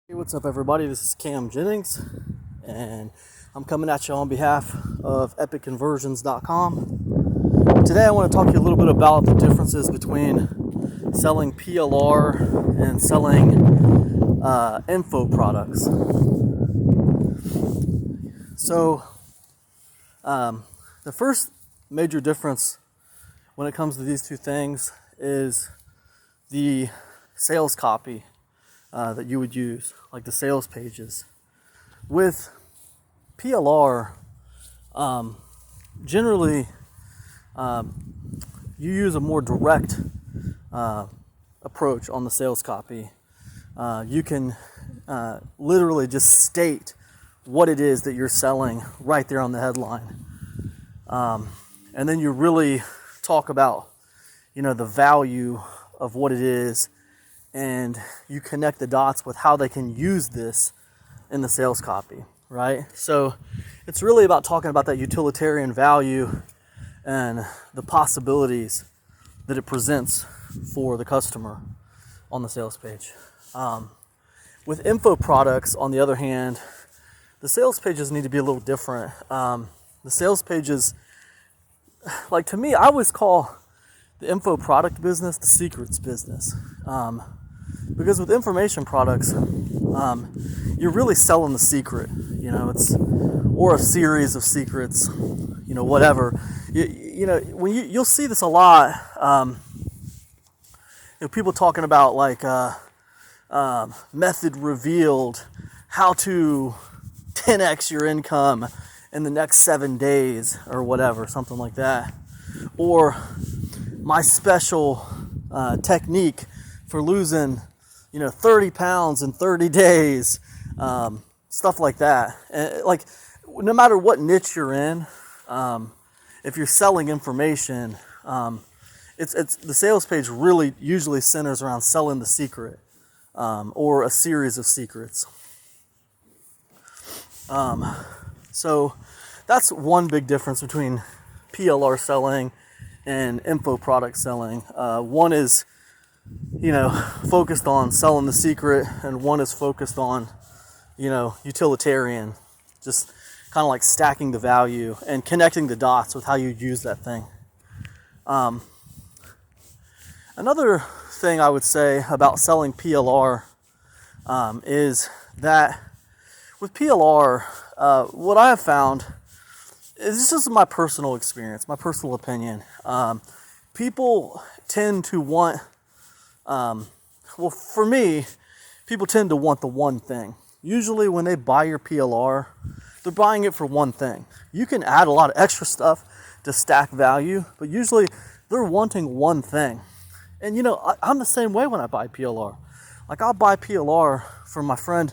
Hey, what's up, everybody? This is Cam Jennings, and I'm coming at you on behalf of epicconversions.com. Today, I want to talk to you a little bit about the differences between selling PLR and selling info products. So, the first major difference when it comes to these two things is the sales copy that you would use, like the sales pages. With PLR, generally you use a more direct approach on the sales copy. You can literally just state what it is that you're selling right there on the headline. And then you really talk about, the value of what it is, and you connect the dots with how they can use this in the sales copy, right? So it's really about talking about that utilitarian value and the possibilities that it presents for the customer on the sales page. With info products, on the other hand, the sales pages need to be a little different. The sales pages, like, to me, I always call the info product business the secrets business. Because with information products, you're really selling the secret, or a series of secrets, whatever. When you'll see this a lot, people talking about like method revealed, how to 10x your income in the next 7 days or whatever, something like that. Or my special technique for losing 30 pounds in 30 days, stuff like that. And no matter what niche you're in, if you're selling information, it's the sales page really usually centers around selling the secret, or a series of secrets. So that's one big difference between PLR selling and info product selling. One is focused on selling the secret, and one is focused on, utilitarian, just kind of like stacking the value and connecting the dots with how you use that thing. Another thing I would say about selling PLR is that with PLR, what I have found is, this is my personal experience, my personal opinion. People tend to want for me, people tend to want the one thing. Usually when they buy your PLR, they're buying it for one thing. You can add a lot of extra stuff to stack value, but usually they're wanting one thing. And I'm the same way when I buy PLR. Like, I'll buy PLR from my friend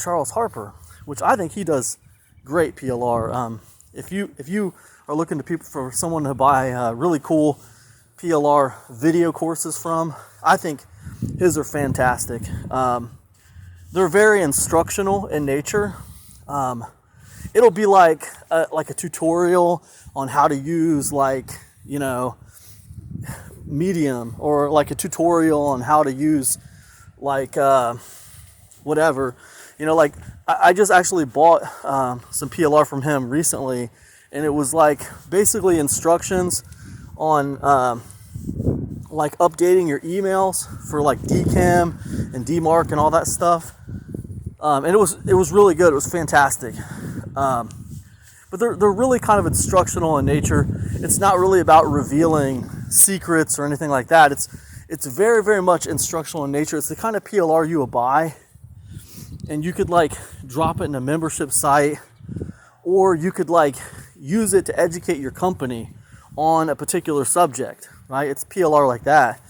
Charles Harper, which I think he does great PLR. If you are looking for someone to buy really cool PLR video courses from, I think his are fantastic. They're very instructional in nature. It'll be like a tutorial on how to use Medium, or like a tutorial on how to use whatever. I just actually bought some PLR from him recently, and it was basically instructions on updating your emails for DCAM and DMARC and all that stuff. And it was really good. It was fantastic. But they're really kind of instructional in nature. It's not really about revealing secrets or anything like that. It's very, very much instructional in nature. It's the kind of PLR you would buy, and you could drop it in a membership site, or you could use it to educate your company on a particular subject, right? It's PLR like that.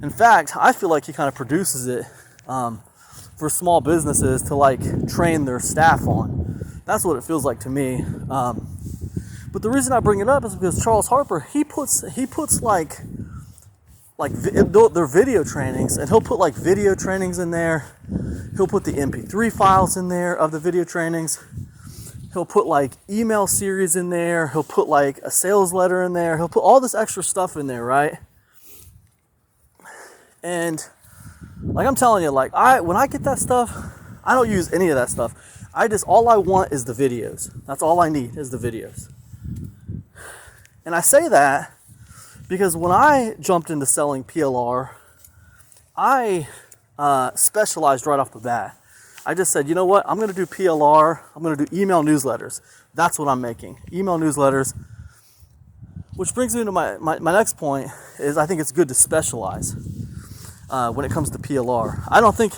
In fact, I feel like he kind of produces it for small businesses to train their staff on. That's what it feels like to me. But the reason I bring it up is because Charles Harper, he puts their video trainings, and he'll put video trainings in there. He'll put the MP3 files in there of the video trainings. He'll put email series in there. He'll put a sales letter in there. He'll put all this extra stuff in there, right? And I'm telling you, when I get that stuff, I don't use any of that stuff. All I want is the videos. That's all I need is the videos. And I say that because when I jumped into selling PLR, I specialized right off the bat. I just said, you know what? I'm going to do PLR. I'm going to do email newsletters. That's what I'm making. Email newsletters. Which brings me to my next point is I think it's good to specialize when it comes to PLR. I don't think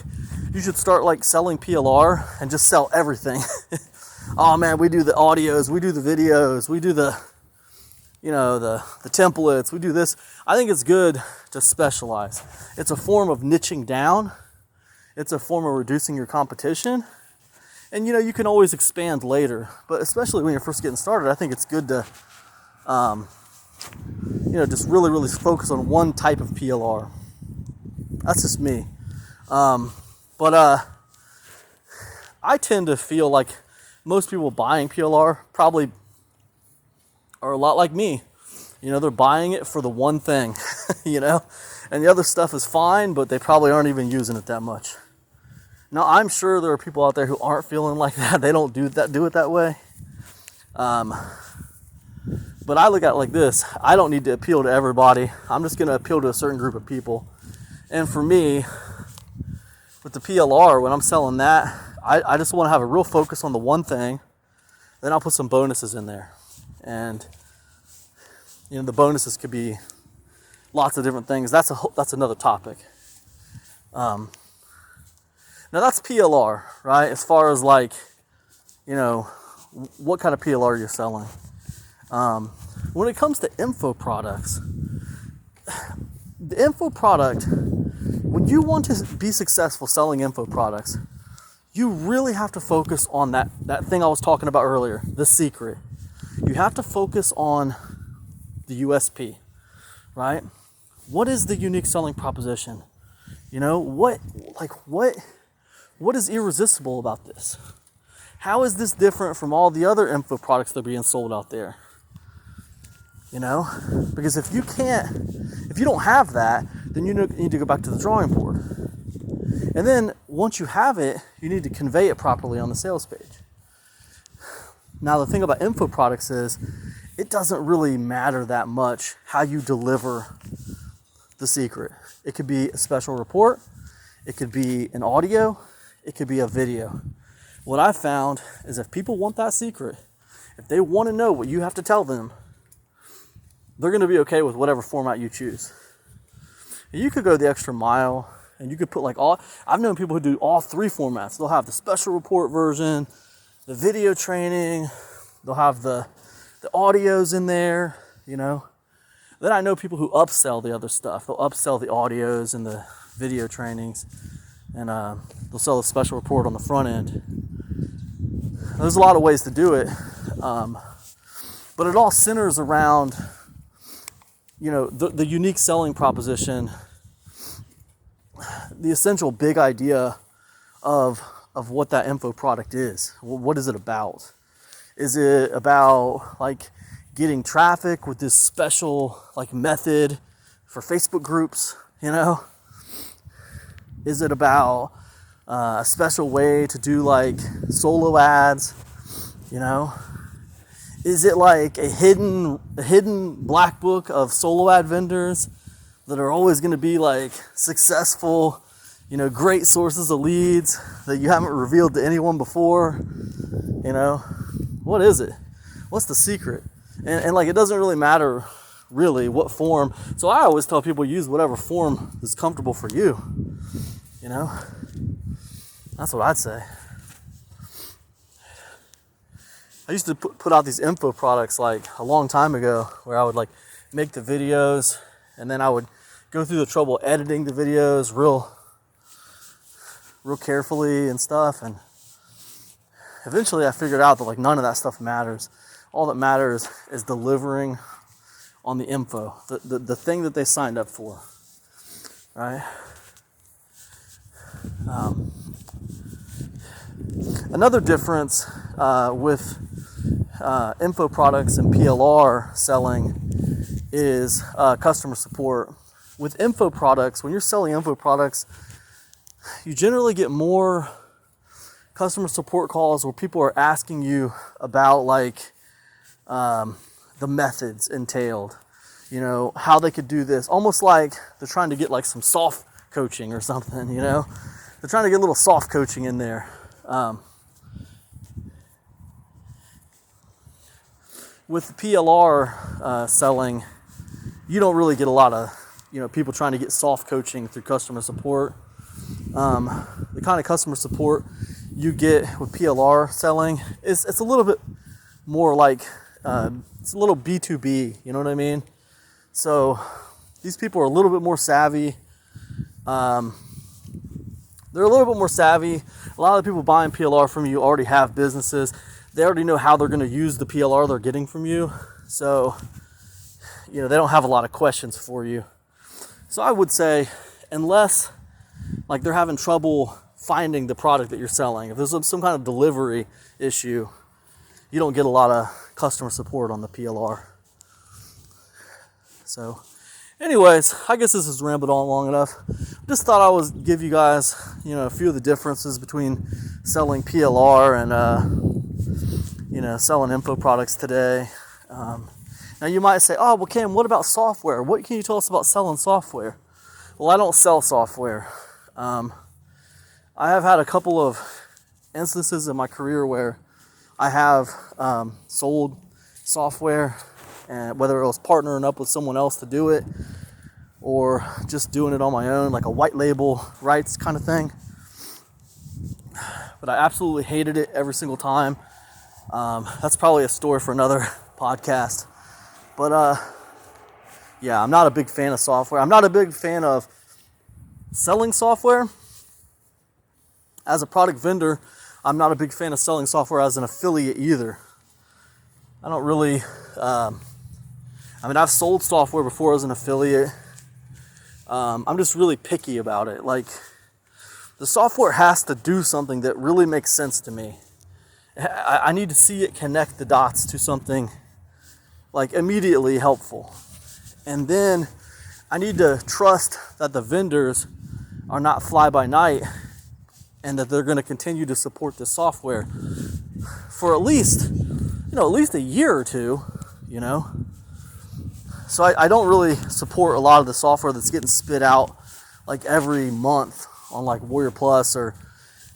you should start like selling PLR and just sell everything. Oh man, we do the audios, we do the videos, we do the templates, we do this. I think it's good to specialize. It's a form of niching down. It's a form of reducing your competition. And you can always expand later, but especially when you're first getting started, I think it's good to just really, really focus on one type of PLR. That's just me. But I tend to feel like most people buying PLR probably are a lot like me. They're buying it for the one thing, and the other stuff is fine, but they probably aren't even using it that much. Now, I'm sure there are people out there who aren't feeling like that. They don't do it that way. But I look at it like this. I don't need to appeal to everybody. I'm just going to appeal to a certain group of people. And for me, with the PLR, when I'm selling that, I just want to have a real focus on the one thing. Then I'll put some bonuses in there. And, the bonuses could be lots of different things. That's another topic. Now that's PLR, right? As far as what kind of PLR you're selling. When it comes to info products, the info product, when you want to be successful selling info products, you really have to focus on that thing I was talking about earlier, the secret. You have to focus on the USP, right? What is the unique selling proposition? What is irresistible about this? How is this different from all the other info products that are being sold out there? Because if you don't have that, then you need to go back to the drawing board. And then once you have it, you need to convey it properly on the sales page. Now, the thing about info products is it doesn't really matter that much how you deliver the secret. It could be a special report. It could be an audio. It could be a video. What I found is if people want that secret, if they want to know what you have to tell them, they're going to be okay with whatever format you choose. You could go the extra mile and you could put I've known people who do all three formats. They'll have the special report version, the video training, they'll have the audios in there, Then I know people who upsell the other stuff. They'll upsell the audios and the video trainings, and they'll sell a special report on the front end. There's a lot of ways to do it, but it all centers around the unique selling proposition, the essential big idea of what that info product is. What is it about? Is it about getting traffic with this special method for Facebook groups? Is it about a special way to do solo ads? Is it a hidden black book of solo ad vendors that are always going to be successful, great sources of leads that you haven't revealed to anyone before? What is it? What's the secret? And it doesn't really matter really what form. So I always tell people use whatever form is comfortable for you. That's what I'd say. I used to put out these info products a long time ago where I would make the videos and then I would go through the trouble editing the videos real carefully and stuff. And eventually I figured out that none of that stuff matters. All that matters is delivering on the info, the thing that they signed up for, right? Another difference with info products and PLR selling is customer support. With info products, when you're selling info products, you generally get more customer support calls where people are asking you about like the methods entailed, you know, how they could do this, almost like they're trying to get like some soft coaching or something, you know, they're trying to get a little soft coaching in there. With the PLR selling, you don't really get a lot of, you know, people trying to get soft coaching through customer support. The kind of customer support you get with PLR selling is it's a little bit more like it's a little B2B, you know what I mean? So these people are a little bit more savvy. They're a little bit more savvy. A lot of the people buying PLR from you already have businesses. They already know how they're going to use the PLR they're getting from you. So, you know, they don't have a lot of questions for you. So I would say, unless like they're having trouble finding the product that you're selling, if there's some kind of delivery issue, you don't get a lot of customer support on the PLR. So anyways, I guess this has rambled on long enough. Just thought I would give you guys, you know, a few of the differences between selling PLR and, you know, selling info products today. Now you might say, oh, well, Cam, what about software? What can you tell us about selling software? Well, I don't sell software. I have had a couple of instances in my career where I have sold software, and whether it was partnering up with someone else to do it or just doing it on my own, like a white label rights kind of thing. But I absolutely hated it every single time. That's probably a story for another podcast. But yeah, I'm not a big fan of software. I'm not a big fan of selling software. As a product vendor, I'm not a big fan of selling software as an affiliate either. I don't really, I've sold software before as an affiliate. I'm just really picky about it. Like, the software has to do something that really makes sense to me. I need to see it connect the dots to something like immediately helpful. And then I need to trust that the vendors are not fly by night and that they're going to continue to support this software for at least a year or two, you know. So I don't really support a lot of the software that's getting spit out like every month on like Warrior Plus or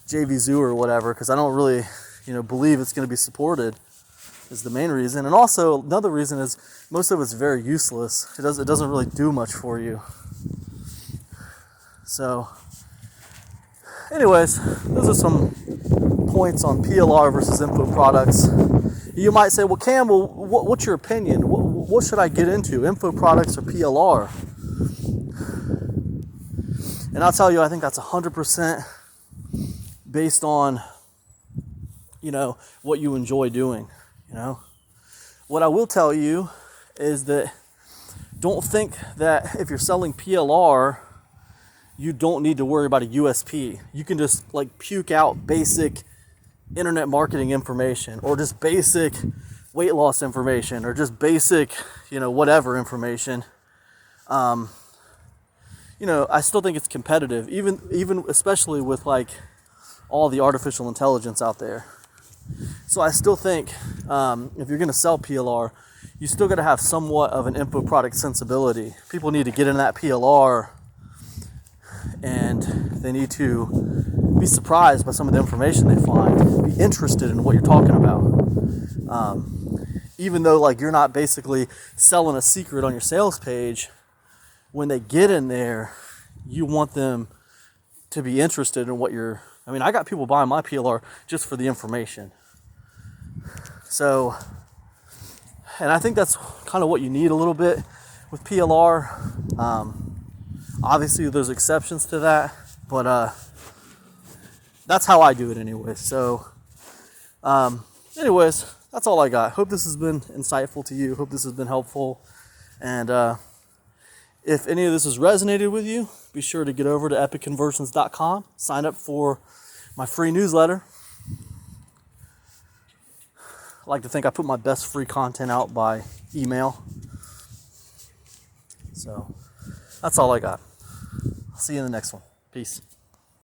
JVZoo or whatever, because I don't really, you know, believe it's going to be supported is the main reason. And also another reason is most of it's very useless. It doesn't really do much for you. So anyways, those are some points on PLR versus info products. You might say, well, Cam, what's your opinion? What should I get into, info products or PLR? And I'll tell you, I think that's 100% based on, you know, what you enjoy doing, you know. What I will tell you is that don't think that if you're selling PLR, you don't need to worry about a USP. You can just like puke out basic internet marketing information, or just basic weight loss information, or just basic, you know, whatever information. You know, I still think it's competitive, even especially with like all the artificial intelligence out there. So I still think if you're going to sell PLR, you still got to have somewhat of an info product sensibility. People need to get in that PLR and they need to be surprised by some of the information they find, be interested in what you're talking about. Even though like you're not basically selling a secret on your sales page, when they get in there, you want them to be interested in what you're, I got people buying my PLR just for the information. So, and I think that's kind of what you need a little bit with PLR. Obviously there's exceptions to that, but that's how I do it anyway. So anyways, that's all I got. Hope this has been insightful to you. Hope this has been helpful. And if any of this has resonated with you, be sure to get over to epicconversions.com, sign up for my free newsletter. I like to think I put my best free content out by email. So that's all I got. I'll see you in the next one. Peace.